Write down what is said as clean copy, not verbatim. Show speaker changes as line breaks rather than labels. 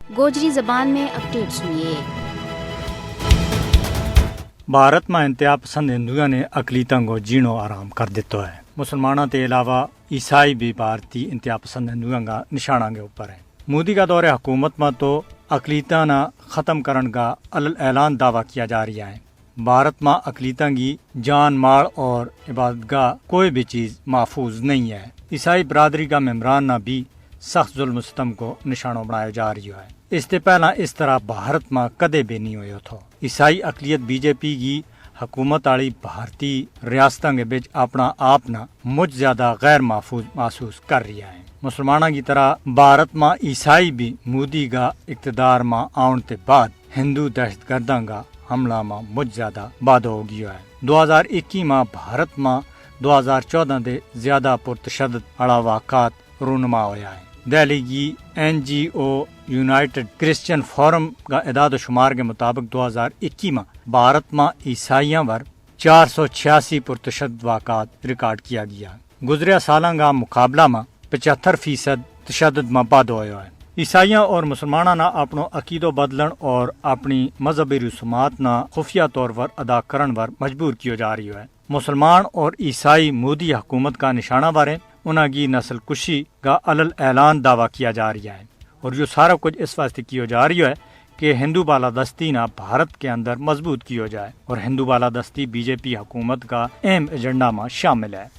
गोजरी ज़बान में अपडेट सुनिए।
भारत में इंतहा पसंद हिंदुओं ने अकलीतां को जीणो आराम कर दिता है। मुसलमानों के अलावा ईसाई भी भारतीय इंतहा पसंद हिंदुओं का निशाना के ऊपर है। मोदी का दौरे हुकूमत में तो अकलीता न ख़त्म करने का अलल ऐलान दावा किया जा रहा है। भारत में अकलीता की जान माल और इबादतगाह कोई भी चीज़ महफूज नहीं है। ईसाई बरादरी का मेम्बरान न भी सख्त जुल्म सितम को निशाना बनाया जा रही है। इससे पहला इस तरह भारत में कदे भी नहीं हुआ था। ईसाई अकलियत बीजेपी की हुकूमत वाली भारतीय रियासतों के बिच अपना आप न मुझ ज्यादा गैर महफूज महसूस कर रही है। मुसलमानों की तरह भारत में ईसाई भी मोदी का इक़्तिदार में आने के बाद हिंदू दहशतगर्दों का हमला में मुझ ज्यादा वादा हो गया है। 2021 में भारत में 2014 से ज्यादा पुरतशद्दुद अड़ा वाक़ात रूनुमा होया है। दिल्ली की NGO यूनाइटेड क्रिश्चियन फोरम का इदाद शुमार के मुताबिक 2021 में भारत में ईसाइयों पर 486 पुरतशद्दुद वाक़ात रिकॉर्ड किया गया। गुजरिया सालों का मुकाबला में 75% तशद्दुद में वाधा हुआ है। ईसाइयों और मुसलमानों ने अपनो अकीदो बदलन और अपनी मजहबी रसूमात न खुफिया तौर पर अदा करने पर मजबूर किया जा रही है। मुसलमान और ईसाई मोदी हुकूमत का निशाना बारे उनकी नस्ल कुशी का अलल ऐलान दावा किया जा रहा है। और जो सारा कुछ इस वास्ते किया जा रही है कि हिंदू बालादस्ती ना भारत के अंदर मजबूत किया जाए और हिंदू बालादस्ती बीजेपी हुकूमत का अहम एजेंडा में शामिल है।